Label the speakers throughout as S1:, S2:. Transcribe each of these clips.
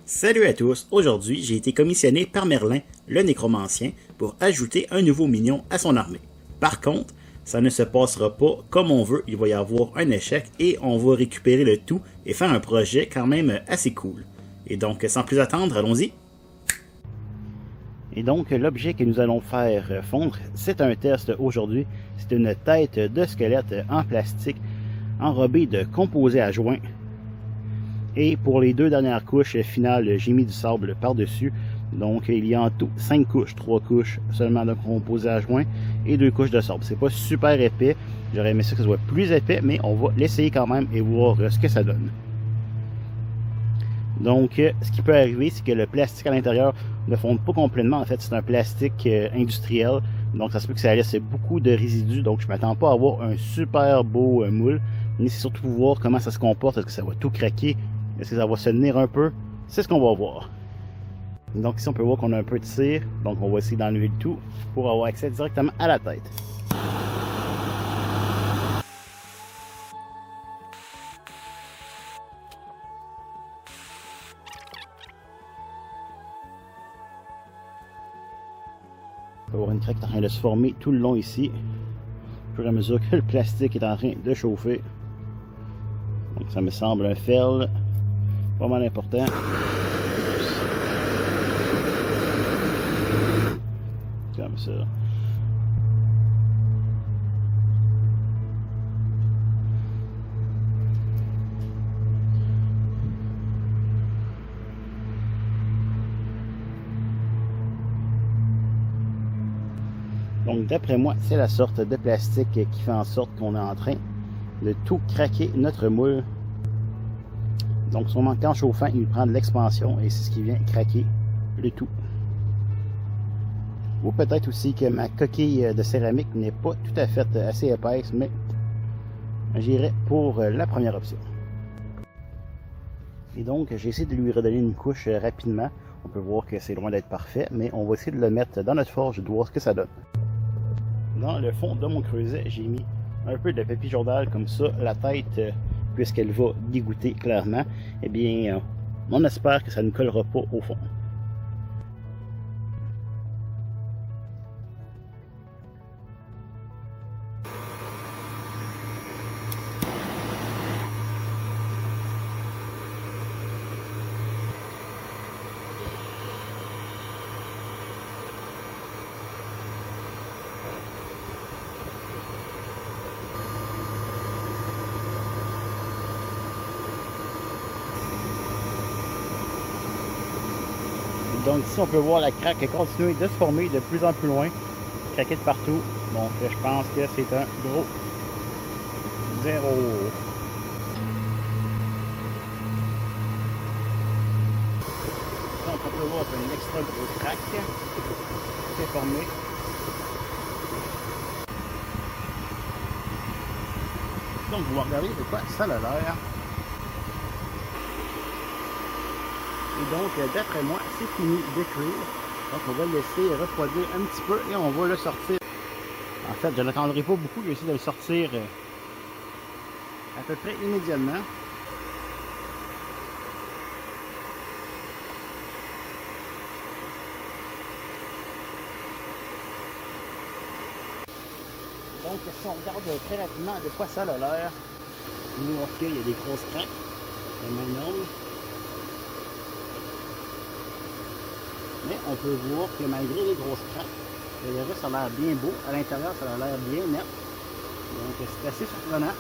S1: Salut à tous, aujourd'hui j'ai été commissionné par Merlin, le nécromancien, pour ajouter un nouveau minion à son armée. Par contre, ça ne se passera pas comme on veut, il va y avoir un échec et on va récupérer le tout et faire un projet quand même assez cool. Et donc sans plus attendre, allons-y. Et donc l'objet que nous allons faire fondre, c'est un test aujourd'hui, c'est une tête de squelette en plastique enrobée de composés à joint. Et pour les deux dernières couches finales, j'ai mis du sable par-dessus. Donc il y a en tout 5 couches, 3 couches seulement de composés à joint et 2 couches de sable. C'est pas super épais, j'aurais aimé ça que ce soit plus épais, mais on va l'essayer quand même et voir ce que ça donne. Donc ce qui peut arriver, c'est que le plastique à l'intérieur ne fonde pas complètement. En fait, c'est un plastique industriel, donc ça se peut que ça laisse beaucoup de résidus. Donc je m'attends pas à avoir un super beau moule, mais c'est surtout pour voir comment ça se comporte. Est-ce que ça va tout craquer? Est-ce que ça va se tenir un peu? C'est ce qu'on va voir. Donc ici on peut voir qu'on a un peu de cire, donc on va essayer d'enlever le tout pour avoir accès directement à la tête. On peut voir une craque qui est en train de se former tout le long ici, au fur et à mesure que le plastique est en train de chauffer. Donc ça me semble un ferle pas mal important. Comme ça. Donc d'après moi, c'est la sorte de plastique qui fait en sorte qu'on est en train de tout craquer notre moule. Donc sûrement qu'en chauffant, il prend de l'expansion et c'est ce qui vient craquer le tout. Ou peut-être aussi que ma coquille de céramique n'est pas tout à fait assez épaisse, mais j'irai pour la première option. Et donc j'ai essayé de lui redonner une couche rapidement. On peut voir que c'est loin d'être parfait, mais on va essayer de le mettre dans notre forge et de voir ce que ça donne. Dans le fond de mon creuset, j'ai mis un peu de papier journal, comme ça la tête, puisqu'elle va dégoûter clairement, eh bien on espère que ça ne collera pas au fond. Donc ici on peut voir la craque continuer de se former de plus en plus loin, craquer de partout. Donc je pense que c'est un gros 0. Donc on peut voir une extra grosse craque qui s'est formée. Donc vous regardez de quoi ça a l'air. Et donc, d'après moi, c'est fini d'écrire. Donc, on va le laisser refroidir un petit peu et on va le sortir. En fait, je n'attendrai pas beaucoup, je vais essayer de le sortir à peu près immédiatement. Donc, si on regarde très rapidement de quoi ça a l'air, on voit qu'il y a des grosses craques, énormes. Mais on peut voir que malgré les grosses craques, le reste a l'air bien beau. À l'intérieur, ça a l'air bien net. Donc c'est assez surprenant.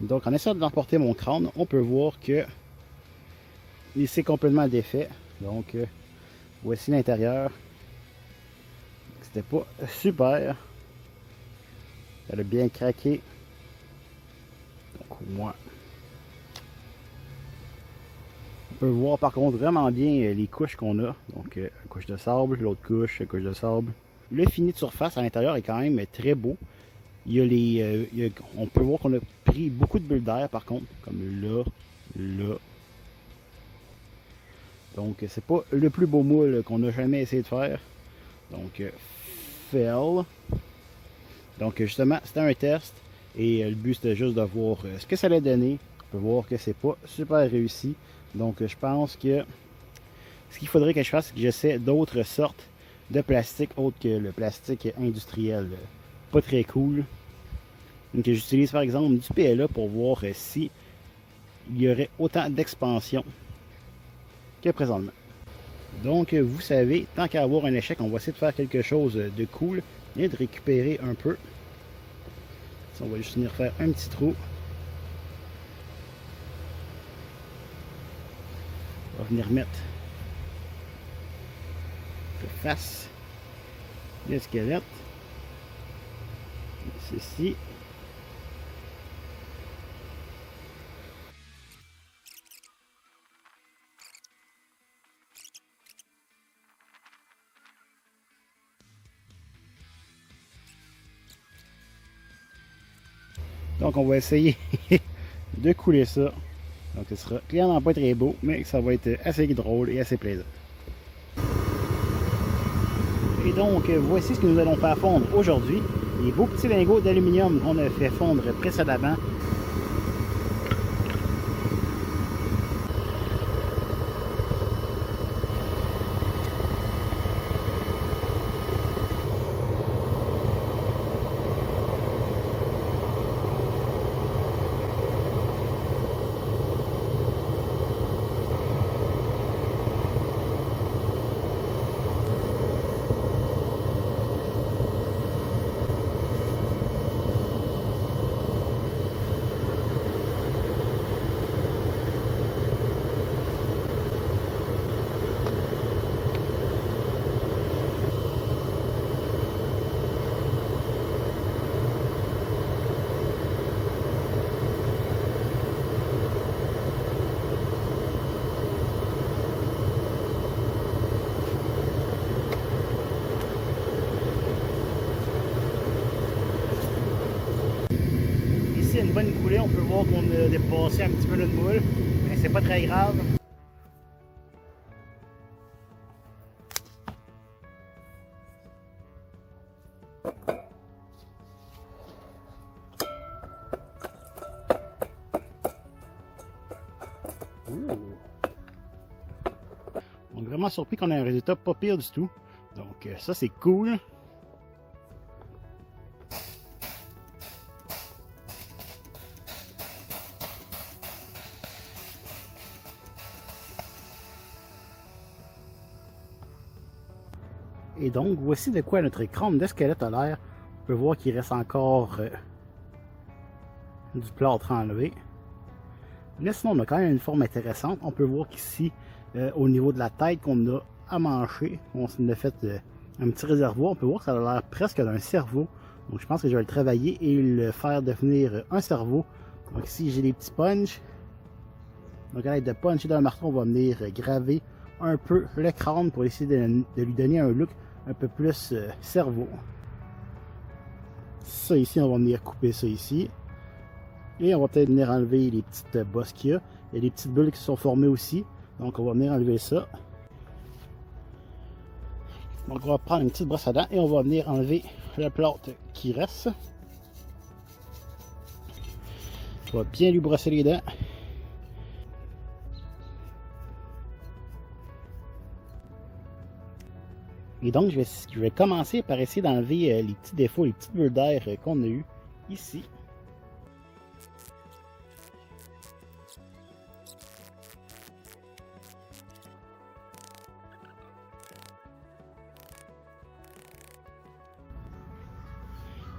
S1: Donc en essayant d'emporter mon crâne, on peut voir que il s'est complètement défait. Donc voici l'intérieur. C'était pas super. Elle a bien craqué. Donc au moins. On peut voir par contre vraiment bien les couches qu'on a. Donc couche de sable, l'autre couche de sable. Le fini de surface à l'intérieur est quand même très beau. Il y a on peut voir qu'on a pris beaucoup de bulles d'air par contre, comme là, là. Donc c'est pas le plus beau moule qu'on a jamais essayé de faire. Donc fail. Donc justement c'était un test et le but c'était juste de voir ce que ça allait donner. On peut voir que c'est pas super réussi. Donc je pense que Ce qu'il faudrait que je fasse, c'est que j'essaie d'autres sortes de plastique autres que le plastique industriel. Pas très cool. Donc j'utilise par exemple du PLA pour voir si il y aurait autant d'expansion que présentement. Donc vous savez, tant qu'à avoir un échec, on va essayer de faire quelque chose de cool et de récupérer un peu. On va juste venir faire un petit trou. On va venir mettre de face le squelette. Ceci. Donc on va essayer de couler ça. Donc ce sera clairement pas très beau, mais ça va être assez drôle et assez plaisant. Et donc voici ce que nous allons faire fondre aujourd'hui. Les beaux petits lingots d'aluminium qu'on a fait fondre précédemment. Une bonne coulée, on peut voir qu'on a dépassé un petit peu notre moule, mais c'est pas très grave. Donc vraiment surpris qu'on ait un résultat pas pire du tout. Donc ça c'est cool. Et donc, voici de quoi notre crâne de squelette a l'air. On peut voir qu'il reste encore du plâtre enlevé. Mais sinon, on a quand même une forme intéressante. On peut voir qu'ici, au niveau de la tête qu'on a amanché, on s'en a fait un petit réservoir. On peut voir que ça a l'air presque d'un cerveau. Donc, je pense que je vais le travailler et le faire devenir un cerveau. Donc, ici, j'ai des petits punchs. Donc, à l'aide de punch et d'un marteau, on va venir graver un peu le crâne pour essayer de lui donner un look un peu plus cerveau. Ça ici, on va venir couper ça ici. Et on va peut-être venir enlever les petites bosses qu'il y a. Il y a des petites bulles qui se sont formées aussi. Donc on va venir enlever ça. Donc on va prendre une petite brosse à dents et on va venir enlever le plâtre qui reste. On va bien lui brosser les dents. Et donc, je vais commencer par essayer d'enlever les petits défauts, les petites bulles d'air qu'on a eues ici.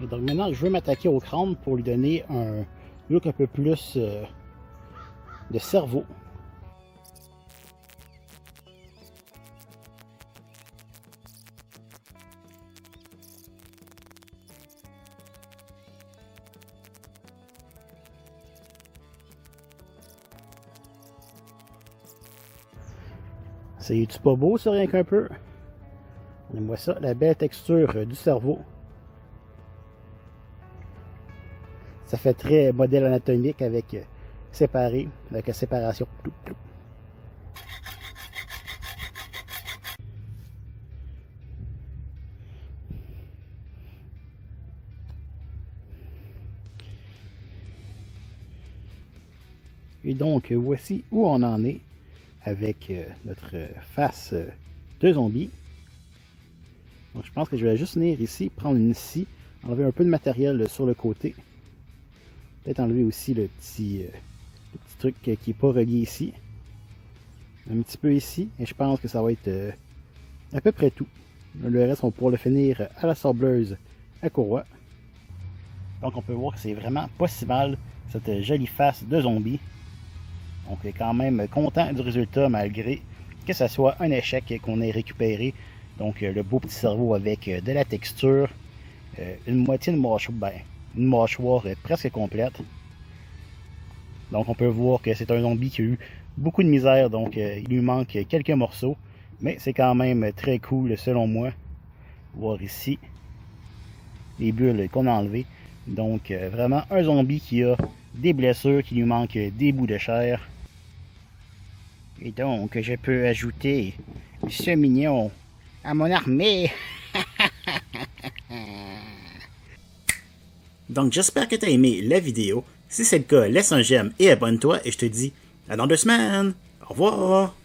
S1: Et donc maintenant, je vais m'attaquer au crâne pour lui donner un look un peu plus de cerveau. C'est-tu pas beau ça, rien qu'un peu? On voit ça, la belle texture du cerveau. Ça fait très modèle anatomique avec séparé, avec la séparation. Et donc, voici où on en est. avec notre face de zombie. Donc je pense que je vais juste venir ici, prendre une scie, enlever un peu de matériel sur le côté. Peut-être enlever aussi le petit truc qui n'est pas relié ici. Un petit peu ici, et je pense que ça va être à peu près tout. Le reste, on pourra le finir à la sableuse à courroie. Donc on peut voir que c'est vraiment pas si mal, cette jolie face de zombie. Donc on est quand même content du résultat malgré que ce soit un échec qu'on ait récupéré. Donc le beau petit cerveau avec de la texture, une moitié de mâchoire, une mâchoire presque complète. Donc on peut voir que c'est un zombie qui a eu beaucoup de misère, donc il lui manque quelques morceaux. Mais c'est quand même très cool selon moi. Voir ici les bulles qu'on a enlevées. Donc vraiment un zombie qui a des blessures, qui lui manque des bouts de chair. Et donc je peux ajouter ce mignon à mon armée. Donc j'espère que tu as aimé la vidéo. Si c'est le cas, laisse un j'aime et abonne-toi et je te dis à dans 2 semaines. Au revoir.